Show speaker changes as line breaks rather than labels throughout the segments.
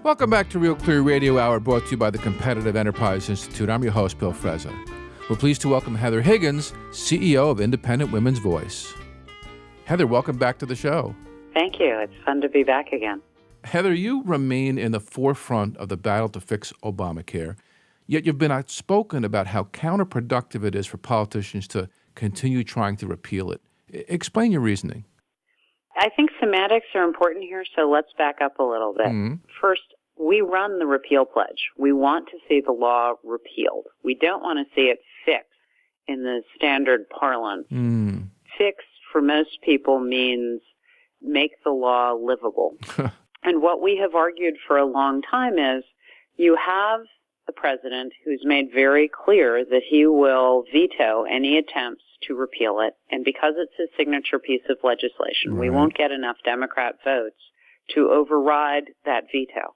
Welcome back to Real Clear Radio Hour, brought to you by the Competitive Enterprise Institute. I'm your host, Bill Frezza. We're pleased to welcome Heather Higgins, CEO of Independent Women's Voice. Heather, welcome back to the show.
Thank you. It's fun to be back again.
Heather, you remain in the forefront of the battle to fix Obamacare, yet you've been outspoken about how counterproductive it is for politicians to continue trying to repeal it. Explain your reasoning.
I think semantics are important here, so let's back up a little bit. First, we run the repeal pledge. We want to see the law repealed. We don't want to see it fixed in the standard parlance. Fix, for most people, means make the law livable. And what we have argued for a long time is you have a president who's made very clear that he will veto any attempts to repeal it. And because it's his signature piece of legislation, we won't get enough Democrat votes to override that veto.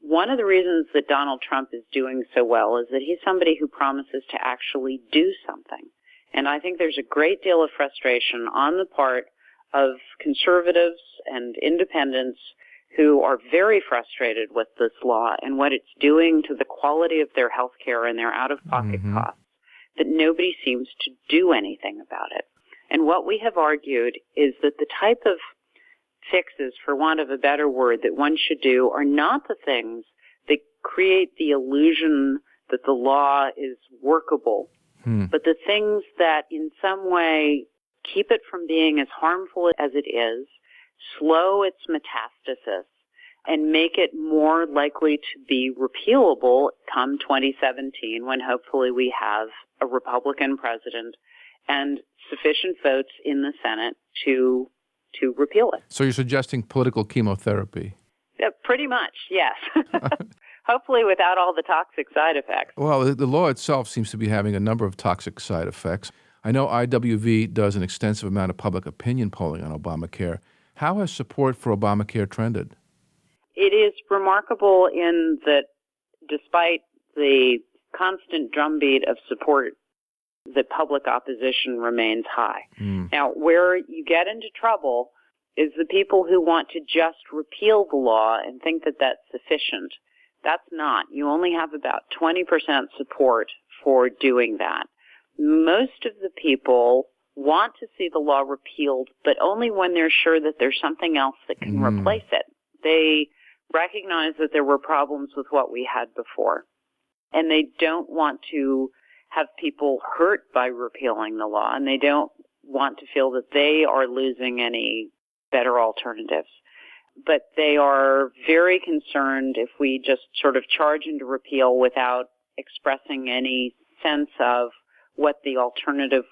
One of the reasons that Donald Trump is doing so well is that he's somebody who promises to actually do something. And I think there's a great deal of frustration on the part of conservatives and independents who are very frustrated with this law and what it's doing to the quality of their health care and their out-of-pocket costs, that nobody seems to do anything about it. And what we have argued is that the type of fixes, for want of a better word, that one should do are not the things that create the illusion that the law is workable, but the things that in some way keep it from being as harmful as it is, slow its metastasis, and make it more likely to be repealable come 2017, when hopefully we have a Republican president and sufficient votes in the Senate to repeal it.
So you're suggesting political chemotherapy?
Pretty much, yes. Hopefully without all the toxic side effects.
Well, the law itself seems to be having a number of toxic side effects. I know IWV does an extensive amount of public opinion polling on Obamacare. How has support for Obamacare trended?
It is remarkable in that despite the constant drumbeat of support, the public opposition remains high. Now, where you get into trouble is the people who want to just repeal the law and think that that's sufficient. That's not. You only have about 20% support for doing that. Most of the people want to see the law repealed, but only when they're sure that there's something else that can replace it. They recognize that there were problems with what we had before, and they don't want to have people hurt by repealing the law, and they don't want to feel that they are losing any better alternatives. But they are very concerned if we just sort of charge into repeal without expressing any sense of what the alternative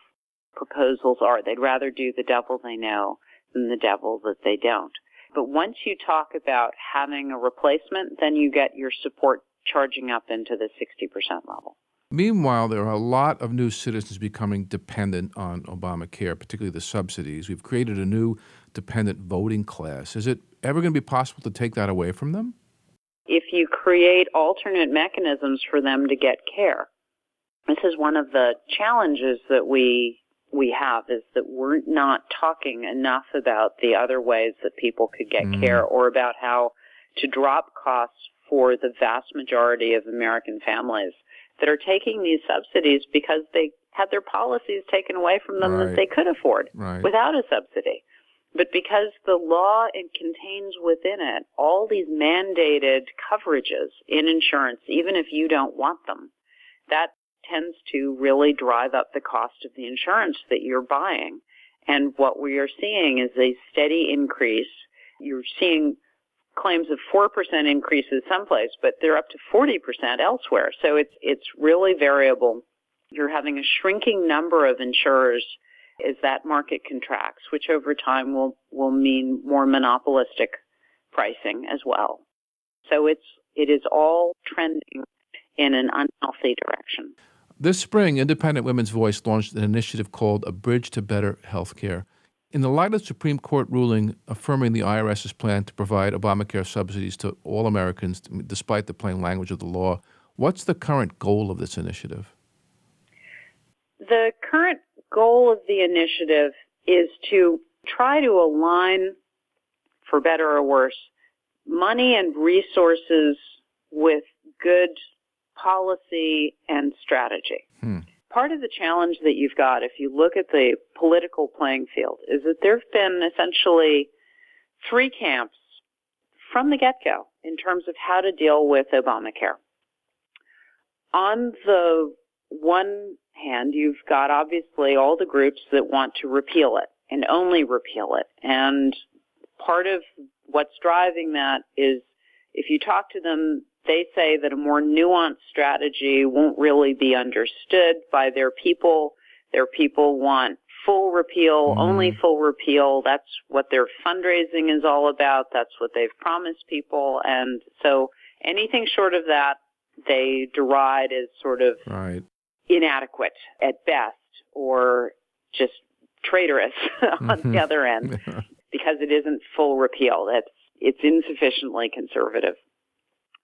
proposals are. They'd rather do the devil they know than the devil that they don't. But once you talk about having a replacement, then you get your support charging up into the 60% level.
Meanwhile, there are a lot of new citizens becoming dependent on Obamacare, particularly the subsidies. We've created a new dependent voting class. Is it ever going to be possible to take that away from them?
If you create alternate mechanisms for them to get care, this is one of the challenges that we have, is that we're not talking enough about the other ways that people could get care, or about how to drop costs for the vast majority of American families that are taking these subsidies because they had their policies taken away from them that they could afford without a subsidy. But because the law contains within it all these mandated coverages in insurance, even if you don't want them, that tends to really drive up the cost of the insurance that you're buying. And what we are seeing is a steady increase. You're seeing claims of 4% increases someplace, but they're up to 40% elsewhere. So it's really variable. You're having a shrinking number of insurers as that market contracts, which over time will mean more monopolistic pricing as well. So it is all trending in an unhealthy direction.
This spring, Independent Women's Voice launched an initiative called A Bridge to Better Healthcare. In the light of the Supreme Court ruling affirming the IRS's plan to provide Obamacare subsidies to all Americans, despite the plain language of the law, what's the current goal of this initiative?
The current goal of the initiative is to try to align, for better or worse, money and resources with good policy and strategy. Part of the challenge that you've got, if you look at the political playing field, is that there have been essentially three camps from the get-go in terms of how to deal with Obamacare. On the one hand, you've got obviously all the groups that want to repeal it and only repeal it. And part of what's driving that is if you talk to them, they say that a more nuanced strategy won't really be understood by their people. Their people want full repeal, only full repeal. That's what their fundraising is all about. That's what they've promised people. And so anything short of that, they deride as sort of inadequate at best or just traitorous on the other end because it isn't full repeal. It's insufficiently conservative.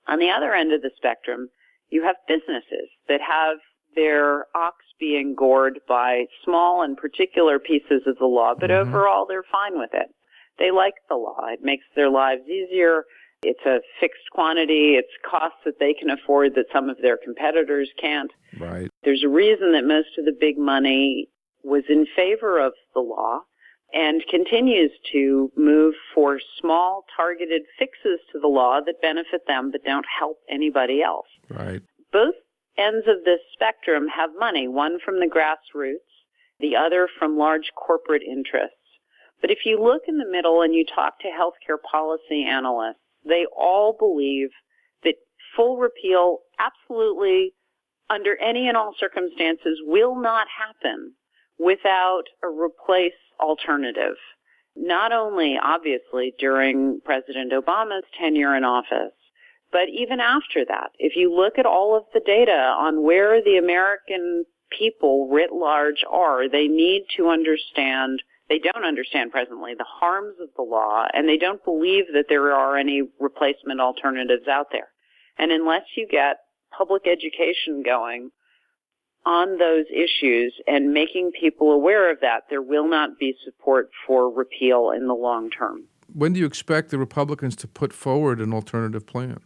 On the other end of the spectrum, you have businesses that have their ox being gored by small and particular pieces of the law, but overall they're fine with it. They like the law. It makes their lives easier. It's a fixed quantity. It's costs that they can afford that some of their competitors can't.
Right.
There's a reason that most of the big money was in favor of the law and continues to move for small, targeted fixes to the law that benefit them but don't help anybody else.
Right.
Both ends of this spectrum have money, one from the grassroots, the other from large corporate interests. But if you look in the middle and you talk to healthcare policy analysts, they all believe that full repeal absolutely, under any and all circumstances, will not happen without a replace alternative. Not only, obviously, during President Obama's tenure in office, but even after that. If you look at all of the data on where the American people writ large are, they need to understand, they don't understand presently the harms of the law, and they don't believe that there are any replacement alternatives out there. And unless you get public education going on those issues and making people aware of that, there will not be support for repeal in the long term.
When do you expect the Republicans to put forward an alternative plan?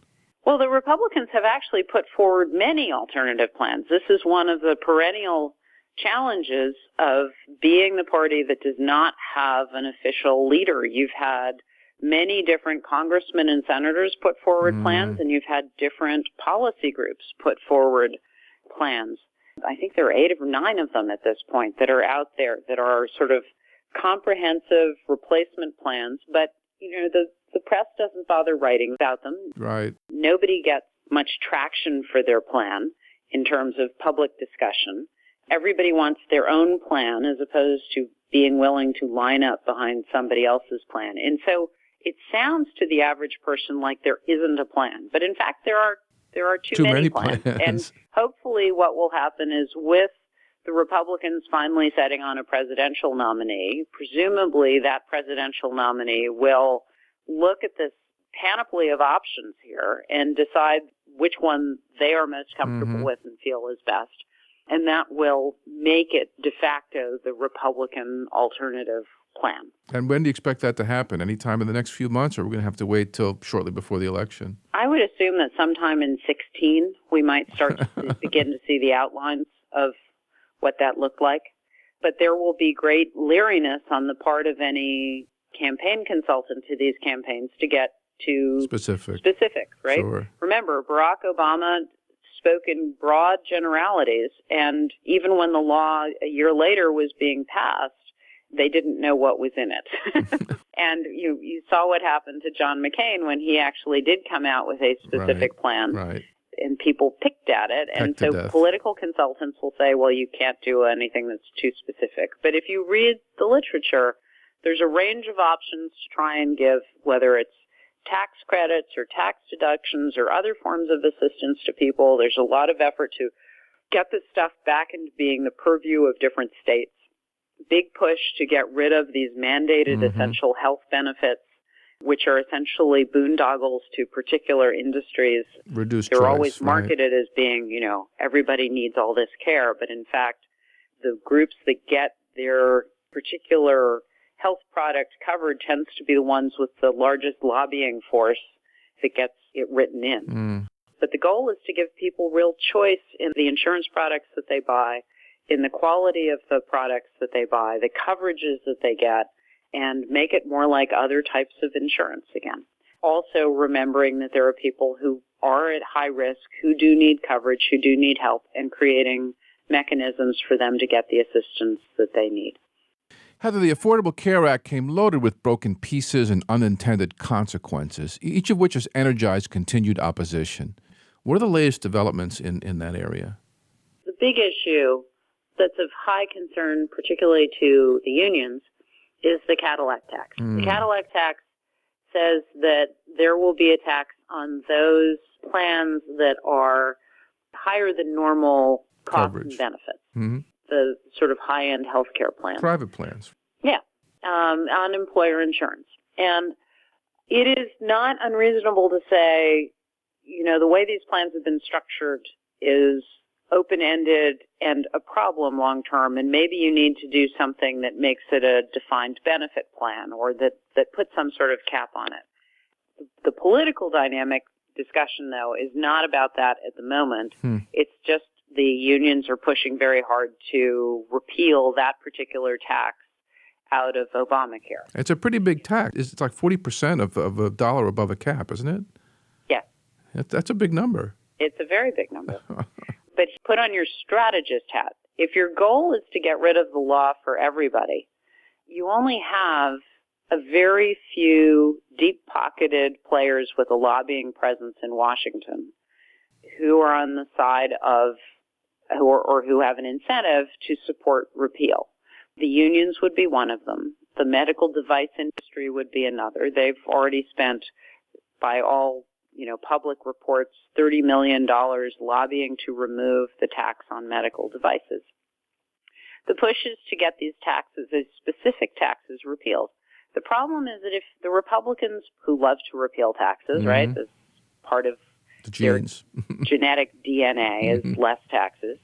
Well, the Republicans have actually put forward many alternative plans. This is one of the perennial challenges of being the party that does not have an official leader. You've had many different congressmen and senators put forward plans, and you've had different policy groups put forward plans. I think there are 8 or 9 of them at this point that are out there that are sort of comprehensive replacement plans, but you know, the press doesn't bother writing about them.
Right.
Nobody gets much traction for their plan in terms of public discussion. Everybody wants their own plan as opposed to being willing to line up behind somebody else's plan. And so it sounds to the average person like there isn't a plan. But in fact, there are too many plans. And hopefully what will happen is with the Republicans finally setting on a presidential nominee, presumably that presidential nominee will look at this panoply of options here and decide which one they are most comfortable with and feel is best. And that will make it de facto the Republican alternative plan.
And when do you expect that to happen? Anytime in the next few months, or are we going to have to wait till shortly before the election?
I would assume that sometime in 2016 we might start to begin to see the outlines of what that looked like. But there will be great leeriness on the part of any campaign consultant to these campaigns to get to specific, right?
Sure.
Remember, Barack Obama spoke in broad generalities, and even when the law a year later was being passed, they didn't know what was in it. And you saw what happened to John McCain when he actually did come out with a specific plan.
Right.
And people picked at it. And so political consultants will say, well, you can't do anything that's too specific. But if you read the literature, there's a range of options to try and give, whether it's tax credits or tax deductions or other forms of assistance to people. There's a lot of effort to get this stuff back into being the purview of different states. Big push to get rid of these mandated essential health benefits, which are essentially boondoggles to particular industries. They're always marketed as being, everybody needs all this care. But in fact, the groups that get their particular health product covered tends to be the ones with the largest lobbying force that gets it written in. But the goal is to give people real choice in the insurance products that they buy, in the quality of the products that they buy, the coverages that they get, and make it more like other types of insurance again. Also remembering that there are people who are at high risk, who do need coverage, who do need help, and creating mechanisms for them to get the assistance that they need.
Heather, the Affordable Care Act came loaded with broken pieces and unintended consequences, each of which has energized continued opposition. What are the latest developments in that area?
The big issue that's of high concern, particularly to the unions, is the Cadillac tax. The Cadillac tax says that there will be a tax on those plans that are higher than normal cost and benefits, the sort of high-end health care plans.
Private plans.
Yeah, on employer insurance. And it is not unreasonable to say, you know, the way these plans have been structured is open-ended and a problem long-term, and maybe you need to do something that makes it a defined benefit plan or that puts some sort of cap on it. The political dynamic discussion, though, is not about that at the moment. It's just the unions are pushing very hard to repeal that particular tax out of Obamacare.
It's a pretty big tax. It's like 40% of a dollar above a cap, isn't it?
Yes.
That's a big number.
It's a very big number. But put on your strategist hat. If your goal is to get rid of the law for everybody, you only have a very few deep-pocketed players with a lobbying presence in Washington who are on the side of, who have an incentive to support repeal. The unions would be one of them. The medical device industry would be another. They've already spent, by all public reports, $30 million lobbying to remove the tax on medical devices. The push is to get these taxes, these specific taxes, repealed. The problem is that if the Republicans, who love to repeal taxes, right, as part of
the genes,
their genetic DNA is less taxes,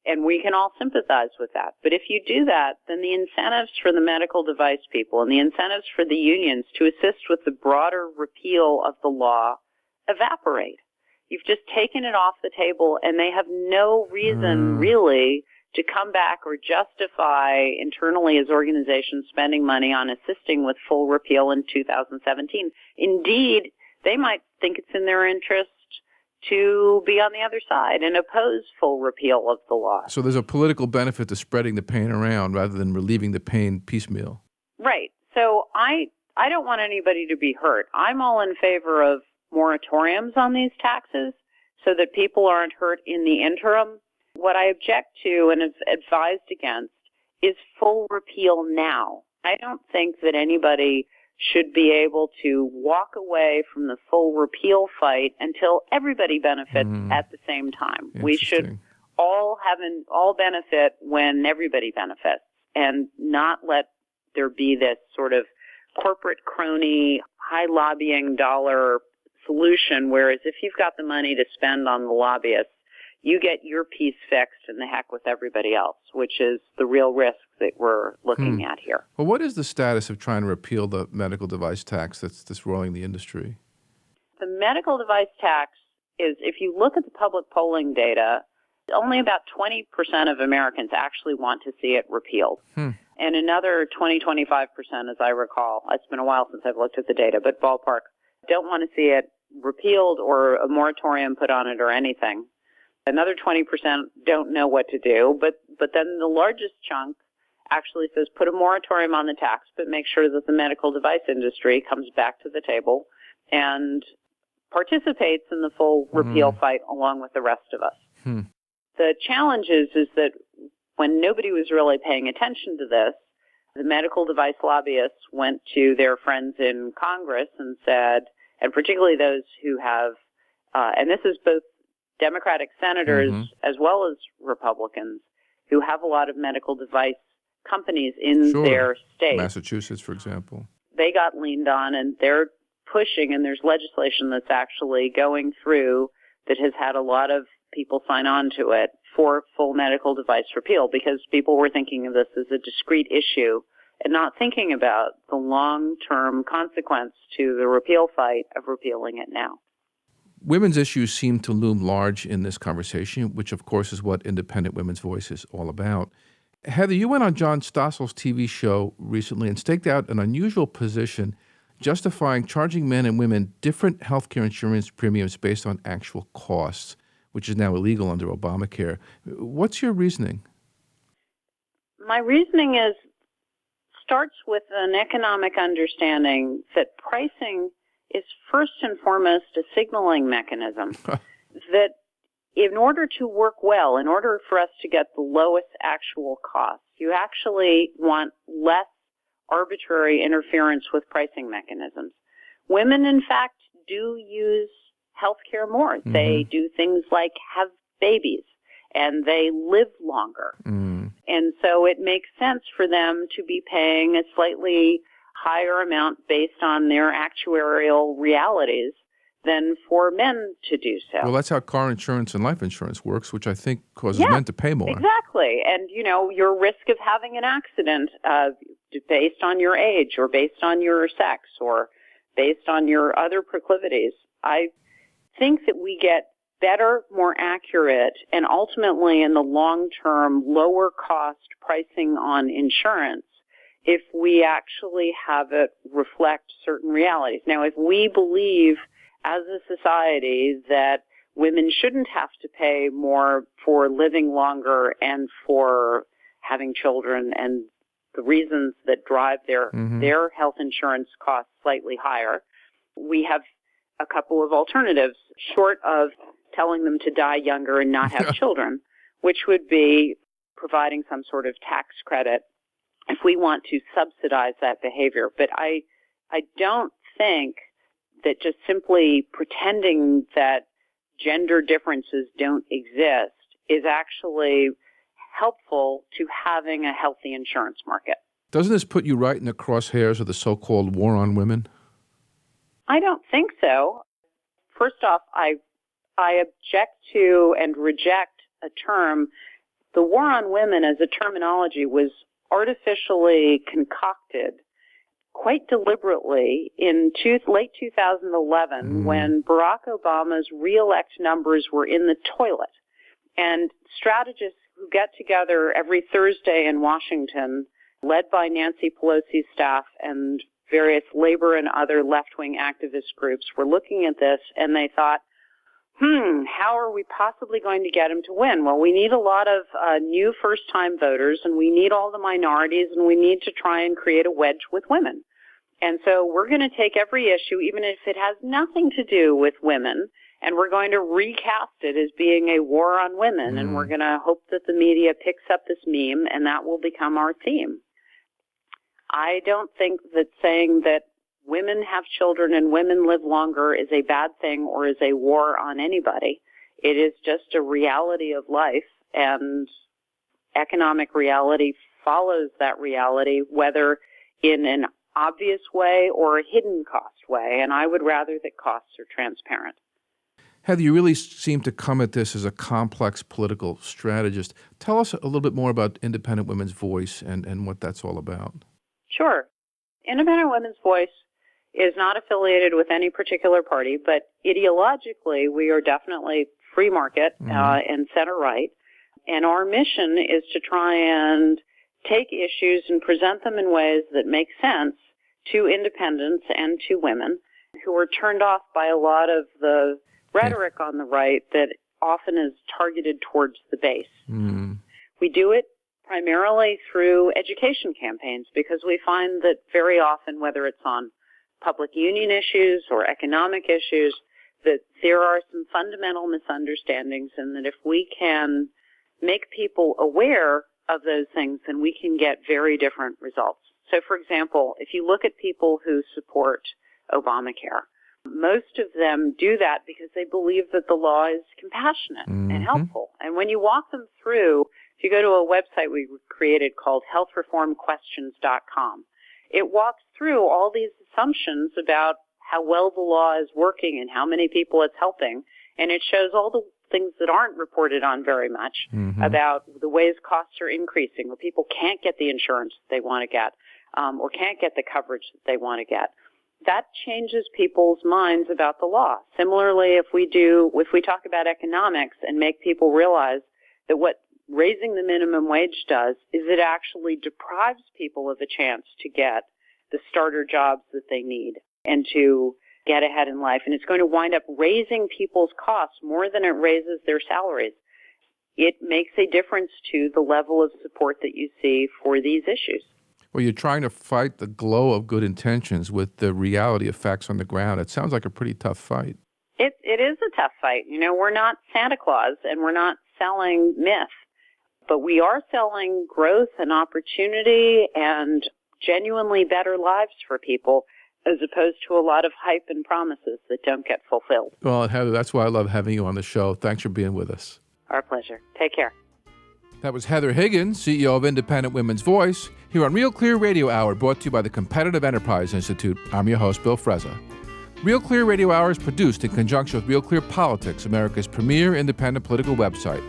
and we can all sympathize with that. But if you do that, then the incentives for the medical device people and the incentives for the unions to assist with the broader repeal of the law evaporate. You've just taken it off the table, and they have no reason, really, to come back or justify internally as organizations spending money on assisting with full repeal in 2017. Indeed, they might think it's in their interest to be on the other side and oppose full repeal of the law.
So there's a political benefit to spreading the pain around rather than relieving the pain piecemeal.
Right. So I don't want anybody to be hurt. I'm all in favor of moratoriums on these taxes so that people aren't hurt in the interim. What I object to and have advised against is full repeal now. I don't think that anybody should be able to walk away from the full repeal fight until everybody benefits at the same time. We should all benefit when everybody benefits, and not let there be this sort of corporate crony, high lobbying dollar solution, whereas if you've got the money to spend on the lobbyists, you get your piece fixed and the heck with everybody else, which is the real risk that we're looking at here.
Well, what is the status of trying to repeal the medical device tax that's roiling the industry?
The medical device tax is, if you look at the public polling data, only about 20% of Americans actually want to see it repealed. And another 20-25%, as I recall, it's been a while since I've looked at the data, but ballpark, don't want to see it repealed or a moratorium put on it or anything. Another 20% don't know what to do, but then the largest chunk actually says put a moratorium on the tax, but make sure that the medical device industry comes back to the table and participates in the full repeal fight along with the rest of us. The challenge is that when nobody was really paying attention to this, the medical device lobbyists went to their friends in Congress and said, and particularly those who have, and this is both Democratic senators as well as Republicans, who have a lot of medical device companies in their state.
Massachusetts, for example.
They got leaned on, and they're pushing, and there's legislation that's actually going through that has had a lot of people sign on to it for full medical device repeal, because people were thinking of this as a discrete issue and not thinking about the long-term consequence to the repeal fight of repealing it now.
Women's issues seem to loom large in this conversation, which of course is what Independent Women's Voice is all about. Heather, you went on John Stossel's TV show recently and staked out an unusual position justifying charging men and women different healthcare insurance premiums based on actual costs, which is now illegal under Obamacare. What's your reasoning?
My reasoning starts with an economic understanding that pricing is first and foremost a signaling mechanism. That in order to work well, in order for us to get the lowest actual cost, you actually want less arbitrary interference with pricing mechanisms. Women, in fact, do use healthcare more. Mm-hmm. They do things like have babies, and they live longer. Mm. And so it makes sense for them to be paying a slightly higher amount based on their actuarial realities than for men to do so.
Well, that's how car insurance and life insurance works, which I think causes men to pay more.
Exactly. And, your risk of having an accident based on your age or based on your sex or based on your other proclivities. I think that we get better, more accurate, and ultimately in the long term, lower cost pricing on insurance if we actually have it reflect certain realities. Now, if we believe as a society that women shouldn't have to pay more for living longer and for having children and the reasons that drive their health insurance costs slightly higher, we have a couple of alternatives short of telling them to die younger and not have children, which would be providing some sort of tax credit if we want to subsidize that behavior. But I don't think that just simply pretending that gender differences don't exist is actually helpful to having a healthy insurance market.
Doesn't this put you right in the crosshairs of the so-called war on women?
I don't think so. First off, I object to and reject a term. The war on women as a terminology was artificially concocted quite deliberately in late 2011 when Barack Obama's re-elect numbers were in the toilet. And strategists who get together every Thursday in Washington, led by Nancy Pelosi's staff and various labor and other left-wing activist groups, were looking at this and they thought, how are we possibly going to get him to win? Well, we need a lot of new first-time voters, and we need all the minorities, and we need to try and create a wedge with women. And so we're going to take every issue, even if it has nothing to do with women, and we're going to recast it as being a war on women, and we're going to hope that the media picks up this meme, and that will become our theme. I don't think that saying that women have children and women live longer is a bad thing or is a war on anybody. It is just a reality of life, and economic reality follows that reality, whether in an obvious way or a hidden cost way, and I would rather that costs are transparent.
Heather, you really seem to come at this as a complex political strategist. Tell us a little bit more about Independent Women's Voice and what that's all about.
Sure. Independent Women's Voice is not affiliated with any particular party, but ideologically we are definitely free market and center-right. And our mission is to try and take issues and present them in ways that make sense to independents and to women who are turned off by a lot of the rhetoric on the right that often is targeted towards the base. We do it primarily through education campaigns because we find that very often, whether it's on public union issues or economic issues, that there are some fundamental misunderstandings, and that if we can make people aware of those things, then we can get very different results. So, for example, if you look at people who support Obamacare, most of them do that because they believe that the law is compassionate and helpful. And when you walk them through, if you go to a website we created called healthreformquestions.com, it walks through all these assumptions about how well the law is working and how many people it's helping. And it shows all the things that aren't reported on very much about the ways costs are increasing, where people can't get the insurance they want to get, or can't get the coverage that they want to get. That changes people's minds about the law. Similarly, if we talk about economics and make people realize that what raising the minimum wage does is it actually deprives people of a chance to get the starter jobs that they need and to get ahead in life. And it's going to wind up raising people's costs more than it raises their salaries. It makes a difference to the level of support that you see for these issues.
Well, you're trying to fight the glow of good intentions with the reality of facts on the ground. It sounds like a pretty tough fight.
It is a tough fight. We're not Santa Claus, and we're not selling myth, but we are selling growth and opportunity and genuinely better lives for people, as opposed to a lot of hype and promises that don't get fulfilled.
Well, Heather, that's why I love having you on the show. Thanks for being with us.
Our pleasure. Take care.
That was Heather Higgins, CEO of Independent Women's Voice, here on Real Clear Radio Hour, brought to you by the Competitive Enterprise Institute. I'm your host, Bill Frezza. Real Clear Radio Hour is produced in conjunction with Real Clear Politics, America's premier independent political website.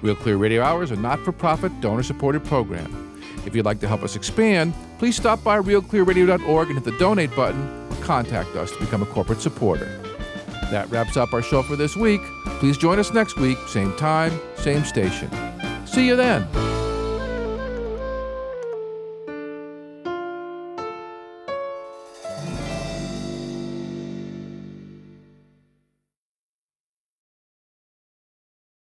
Real Clear Radio Hour is a not-for-profit, donor-supported program. If you'd like to help us expand, please stop by realclearradio.org and hit the donate button or contact us to become a corporate supporter. That wraps up our show for this week. Please join us next week, same time, same station. See you then.